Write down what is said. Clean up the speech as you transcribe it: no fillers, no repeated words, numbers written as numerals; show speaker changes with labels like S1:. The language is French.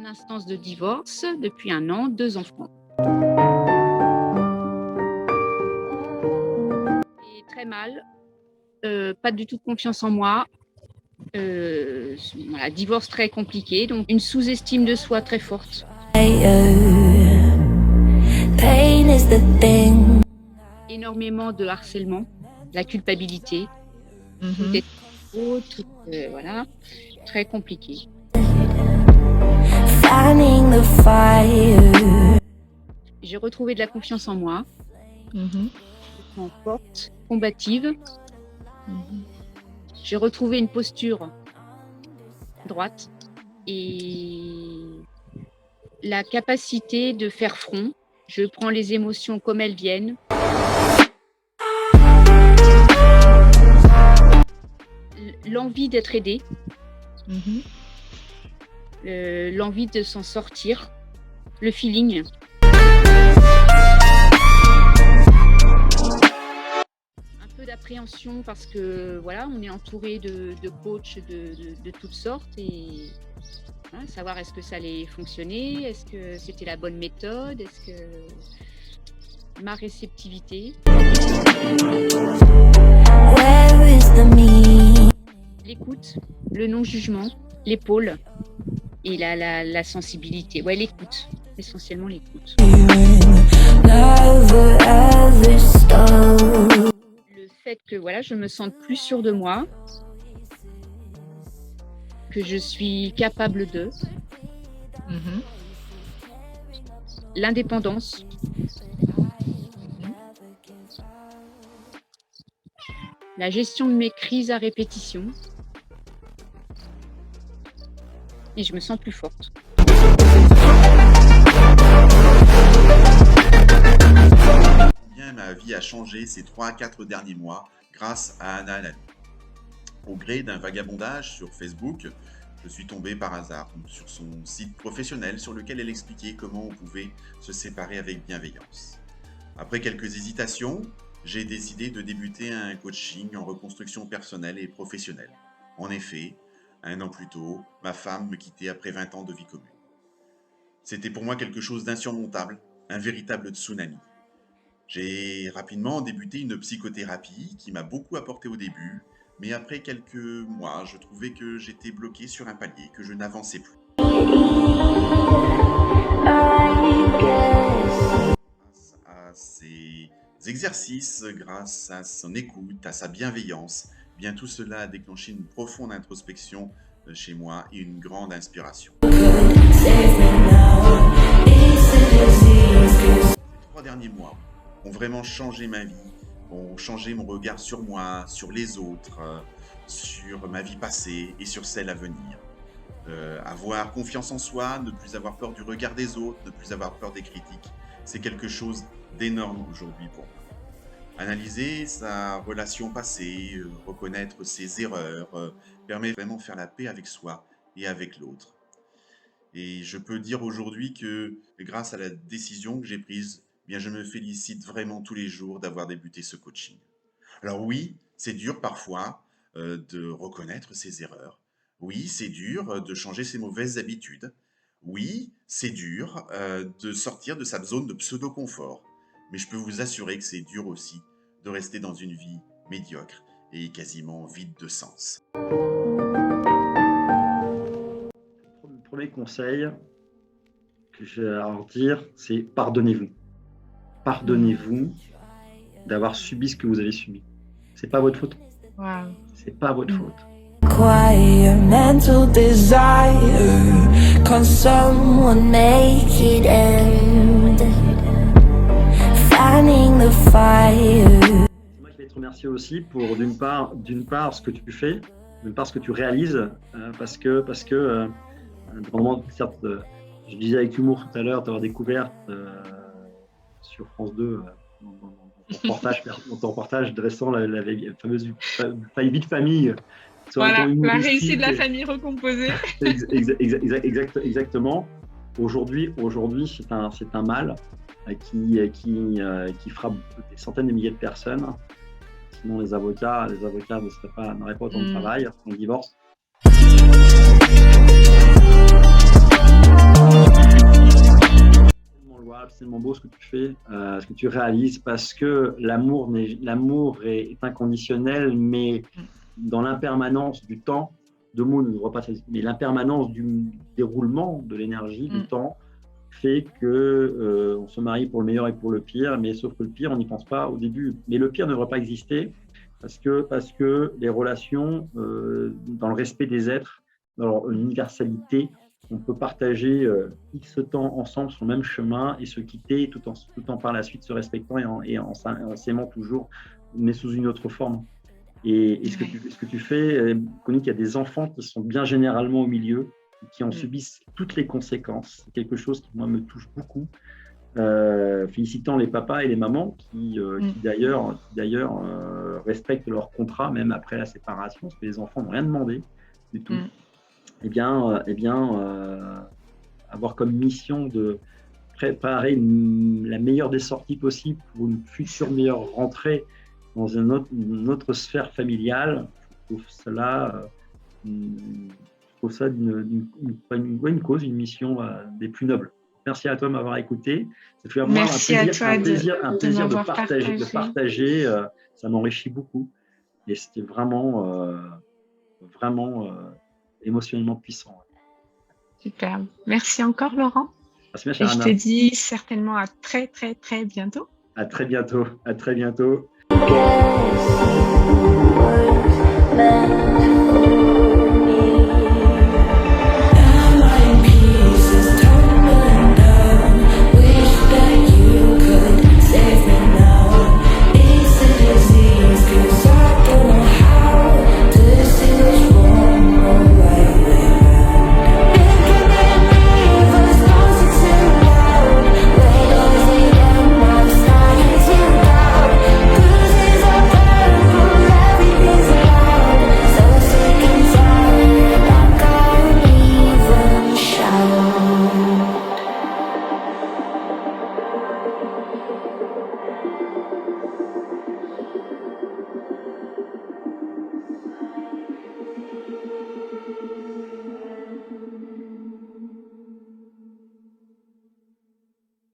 S1: instance de divorce depuis 1 an, 2 enfants. Et très mal, pas du tout de confiance en moi. Voilà, divorce très compliqué, donc une sous-estime de soi très forte. Énormément de harcèlement, la culpabilité, tout est trop, voilà, très compliqué. J'ai retrouvé de la confiance en moi, forte, combative. J'ai retrouvé une posture droite et la capacité de faire front. Je prends les émotions comme elles viennent. L'envie d'être aidée, l'envie de s'en sortir, le feeling. Un peu d'appréhension parce que voilà, on est entouré de coachs de toutes sortes et voilà, savoir est-ce que ça allait fonctionner, est-ce que c'était la bonne méthode, est-ce que ma réceptivité. L'écoute, le non-jugement, l'épaule et la sensibilité. Ouais, l'écoute, essentiellement l'écoute. Le fait que voilà, je me sente plus sûre de moi, que je suis capable de. L'indépendance. La gestion de mes crises à répétition. Et je me sens plus forte.
S2: Bien, ma vie a changé ces 3 à 4 derniers mois grâce à Anna Alali. Au gré d'un vagabondage sur Facebook, je suis tombé par hasard sur son site professionnel sur lequel elle expliquait comment on pouvait se séparer avec bienveillance. Après quelques hésitations, j'ai décidé de débuter un coaching en reconstruction personnelle et professionnelle. En effet, 1 an plus tôt, ma femme me quittait après 20 ans de vie commune. C'était pour moi quelque chose d'insurmontable, un véritable tsunami. J'ai rapidement débuté une psychothérapie qui m'a beaucoup apporté au début, mais après quelques mois, je trouvais que j'étais bloqué sur un palier, que je n'avançais plus. Grâce à ces exercices, grâce à son écoute, à sa bienveillance, bien tout cela a déclenché une profonde introspection chez moi et une grande inspiration. Ces 3 derniers mois ont vraiment changé ma vie, ont changé mon regard sur moi, sur les autres, sur ma vie passée et sur celle à venir. Avoir confiance en soi, ne plus avoir peur du regard des autres, ne plus avoir peur des critiques, c'est quelque chose d'énorme aujourd'hui pour moi. Analyser sa relation passée, reconnaître ses erreurs, permet vraiment de faire la paix avec soi et avec l'autre. Et je peux dire aujourd'hui que grâce à la décision que j'ai prise, bien je me félicite vraiment tous les jours d'avoir débuté ce coaching. Alors oui, c'est dur parfois de reconnaître ses erreurs. Oui, c'est dur de changer ses mauvaises habitudes. Oui, c'est dur de sortir de sa zone de pseudo-confort. Mais je peux vous assurer que c'est dur aussi de rester dans une vie médiocre et quasiment vide de sens.
S3: Le premier conseil que j'ai à leur dire, c'est pardonnez-vous. Pardonnez-vous d'avoir subi ce que vous avez subi. C'est pas votre faute.
S4: Wow.
S3: C'est pas votre faute.
S5: Mental desire, can someone make it end? Fanning the fire.
S3: C'est moi qui vais te remercier aussi pour d'une part ce que tu fais, d'une part ce que tu réalises, parce que vraiment, certes, je disais avec humour tout à l'heure d'avoir découvert sur France 2 dans ton reportage dressant la fameuse vie de famille.
S4: Voilà, la réussite de la famille recomposée.
S3: Exactement. Aujourd'hui, c'est un mal qui frappe des centaines de milliers de personnes. Sinon, les avocats n'auraient pas autant de travail. On divorce. vois, c'est tellement beau ce que tu fais, ce que tu réalises, parce que l'amour est inconditionnel, mais dans l'impermanence du temps, deux mots ne devraient pas s'exprimer, mais l'impermanence du déroulement de l'énergie, du temps, fait que on se marie pour le meilleur et pour le pire, mais sauf que le pire, on n'y pense pas au début. Mais le pire ne devrait pas exister, parce que les relations, dans le respect des êtres, dans leur universalité, on peut partager X temps ensemble sur le même chemin et se quitter tout en par la suite se respectant et en s'aimant toujours, mais sous une autre forme. Et ce que tu fais, Connie, qu'il y a des enfants qui sont bien généralement au milieu, qui en subissent toutes les conséquences. C'est quelque chose qui, moi, me touche beaucoup. Félicitant les papas et les mamans qui d'ailleurs respectent leur contrat, même après la séparation, parce que les enfants n'ont rien demandé du tout. Avoir comme mission de préparer la meilleure des sorties possibles pour une future meilleure rentrée dans une autre sphère familiale. Je trouve ça une cause, une mission des plus nobles. Merci à toi de m'avoir écouté. Ça fait un plaisir de partager. Ça m'enrichit beaucoup. Et c'était vraiment émotionnellement puissant.
S4: Super. Merci encore, Laurent.
S3: Merci, ma chère
S4: Anna. Je te dis certainement à très, très, très bientôt.
S3: À très bientôt. À très bientôt.